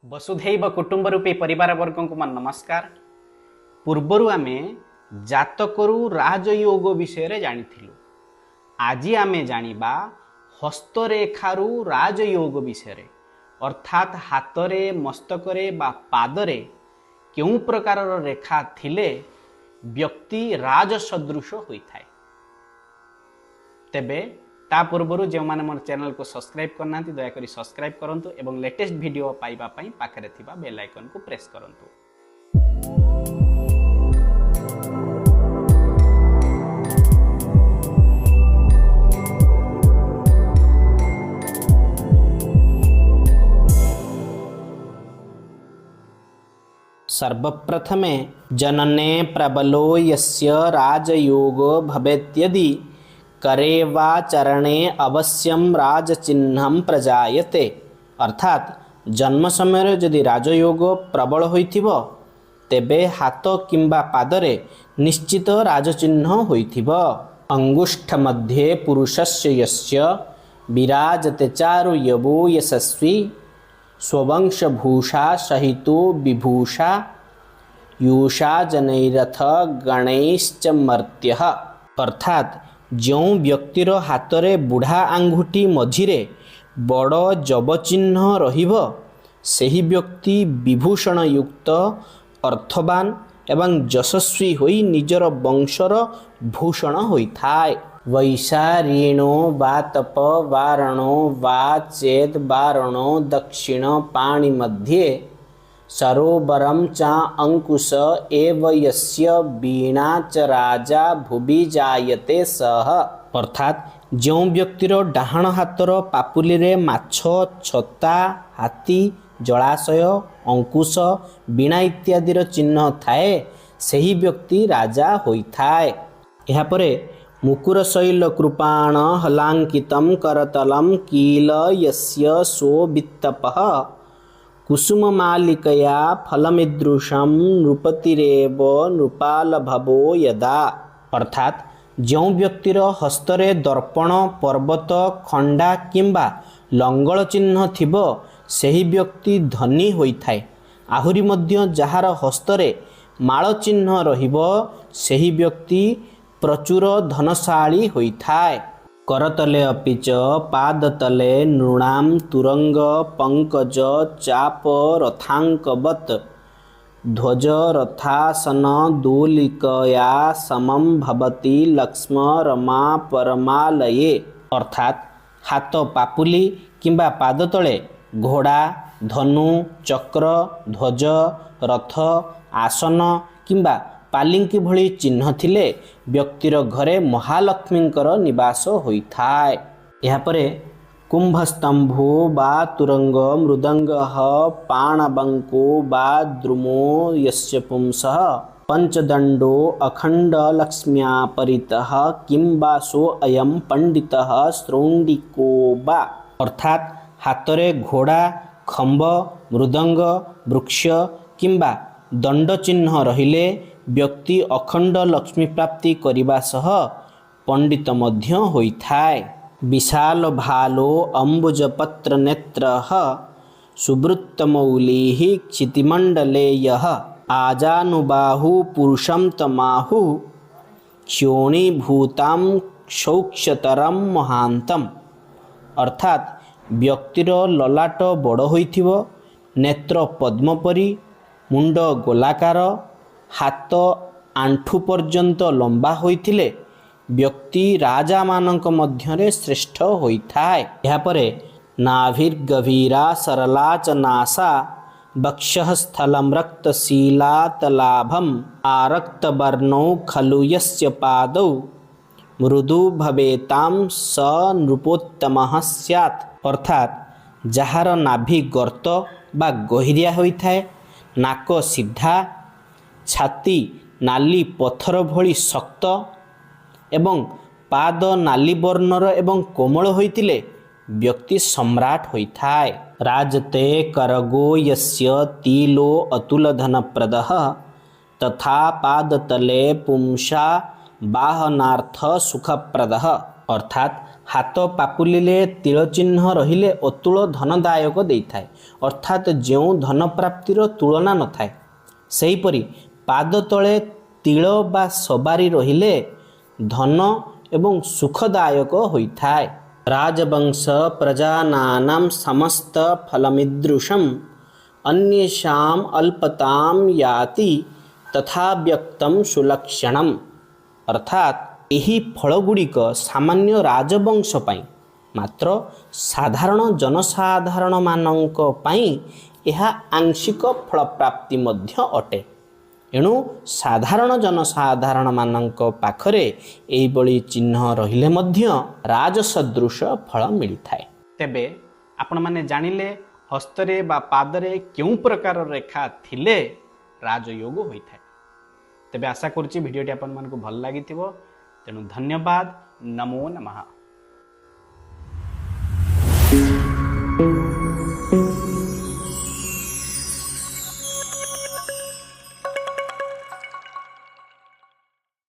वसुधैव कुटुंब रूपी परिवार वर्ग को मन नमस्कार। पूर्वर आमे जातकरु राजयोग विषय जानिथिलु। आज आमे जानिबा हस्तरेखारु राजयोग विषय, अर्थात हातरे मस्तकरे बा पादरे केउ प्रकार रेखा थिले व्यक्ति राजसदृश होइथाय। तेबे ता पूर्वर जो माने मोर चैनल को सब्सक्राइब करना दयाकोरी सब्सक्राइब करंतु एवं लेटेस्ट वीडियो पाइबा पई पाखरे थिबा बेल आइकन को प्रेस करंतु। सर्वप्रथमे जनने प्रबलो यस्य राजयोगो भवेत्यदि करे वा चरणे अवश्यम राजचिह्नं प्रजायते। अर्थात जन्म समय जदि राजयोग प्रबल होइथिबो तेबे हाथ किंबा पादरे निश्चित राजचिह्न होइथिबो। अंगुष्ठ मध्ये पुरुषस्य यस्य विराजते चारु यवो यशस्वी स्ववंशभूषा सहितो विभूषा यूषा जनैरथ गणैश्च मर्त्यः। अर्थात जो व्यक्तिर हातरे बुढ़ा आंगुठी मझिरे बड़ जबचिह्न रहिबो सेही व्यक्ति विभूषण युक्त अर्थवान एवं यशस्वी होई निजर वंशर भूषण होइथाय। वैशारीणो वा तप वारणो वा चेद वारणो दक्षिण पाणि मध्ये सरोवरम चा अंकुश एव यस्य वीणा च राजा भुवि जायते सह। अर्थात जो व्यक्तिर डाहाण हातर पापुली रे माछ छता हाथी जलाशय अंकुश वीणा इत्यादि चिन्ह थाए सही व्यक्ति राजा होइथाय। एहा परे मुकुर शैल कृपाण हलांकितम करतलम कील यस्य सो वित्तपः कुसुम मालिकया फलमिदृशम नृपतिरेव नृपाल भवो यदा। अर्थात जो व्यक्तिर हस्तरे दर्पण पर्वत खंडा किंबा लंगल चिन्ह थिबो सेही व्यक्ति धनी होइथाय। आहुरी मध्य जहार हस्तरे माळ चिन्ह रहिबो सेही व्यक्ति प्रचुर धनशाली होइथाय। करतले अपि च पादतले नृणाम तुरंग पंकज चाप रथांकवत ध्वज रथासन दोलिकया समम भवति लक्ष्म रमा परमालये। अर्थात हाथ पापुली किंबा पाद तले घोड़ा धनु चक्र ध्वज रथ आसन किंबा पालिंकी भली चिन्ह थिले व्यक्तिर घरे महालक्ष्मींकर निवास होइथाय। एहा परे कुंभस्तंभो बा तुरंग मृदंग पाणबंको बा द्रुमो यस्य पुंसः पंचदंडो अखंड लक्ष्म्या परितः किंबा सो अयम पंडितः श्रौंडिको बा। अर्थात हातरे घोड़ा खंब मृदंग वृक्ष किंबा दंड चिन्ह रहिले व्यक्ति अखंड लक्ष्मी प्राप्ति करिबा सह पंडित मध्य होइथाय। विशाल भालो अंबुज पत्र नेत्रः सुवृत्तमौलिः क्षितिमंडले यः आजानुबाहु पुरुषं तमाहु क्षोणीभूतां सौक्षतरम महांतम। अर्थात व्यक्तिर ललाट बड़ होइथिबो नेत्र पद्मपरी मुंड गोलाकार हाथ आंठू पर्यंत लंबा होइथिले व्यक्ति राजा मानक मध्यरे श्रेष्ठ होइथाय। एहा परे नाभिर्गभीरा सरला च नासा वक्षः स्थलं रक्तशीलातलाभम आरक्तवर्णौ खलु यस्य पादौ मृदु भवेतां स नृपोत्तमः स्यात्। अर्थात जहार नाभि गर्त बा गहिरिया होइथाय नाक सीधा छाती नाली पत्थर भली शक्त एवं पाद नाली वर्णर एवं कोमल होइतिले व्यक्ति सम्राट होइथाय। राजते करगो यस्य तीलो अतुल धनप्रदः तथा पादतले पुंसा वाहनार्थ सुखप्रदः। अर्थात ହାତ ପାପୁଲିରେ ତିଳ ଚିହ୍ନ ରହିଲେ ଅତୁଳ ଧନଦାୟକ ଦେଇଥାଏ, ଅର୍ଥାତ୍ ଯେଉଁ ଧନ ପ୍ରାପ୍ତିର ତୁଳନା ନଥାଏ। ସେହିପରି ପାଦ ତଳେ ତିଳ ବା ସବାରି ରହିଲେ ଧନ ଏବଂ ସୁଖଦାୟକ ହୋଇଥାଏ। ରାଜବଂଶ ପ୍ରଜାନାନାଂ ସମସ୍ତ ଫଲମିଦୃଶମ୍ ଅନ୍ୟେଷାମ୍ ଅଲ୍ପତାଂ ୟାତି ତଥା ବ୍ୟକ୍ତମ୍ ସୁଲକ୍ଷଣମ୍। ଅର୍ଥାତ୍ ଏହି ଫଳଗୁଡ଼ିକ ସାମାନ୍ୟ ରାଜବଂଶ ପାଇଁ, ମାତ୍ର ସାଧାରଣ ଜନସାଧାରଣମାନଙ୍କ ପାଇଁ ଏହା ଆଂଶିକ ଫଳପ୍ରାପ୍ତି ମଧ୍ୟ ଅଟେ। ଏଣୁ ସାଧାରଣ ଜନସାଧାରଣମାନଙ୍କ ପାଖରେ ଏହିଭଳି ଚିହ୍ନ ରହିଲେ ମଧ୍ୟ ରାଜସଦୃଶ ଫଳ ମିଳିଥାଏ। ତେବେ ଆପଣମାନେ ଜାଣିଲେ ହସ୍ତରେ ବା ପାଦରେ କେଉଁ ପ୍ରକାର ରେଖା ଥିଲେ ରାଜయోଗ ହୋଇଥାଏ। ତେବେ ଆଶା କରୁଛି ଭିଡ଼ିଓଟି ଆପଣମାନଙ୍କୁ ଭଲ ଲାଗିଥିବ। ତେଣୁ ଧନ୍ୟବାଦ। ନମୋ ନମଃ।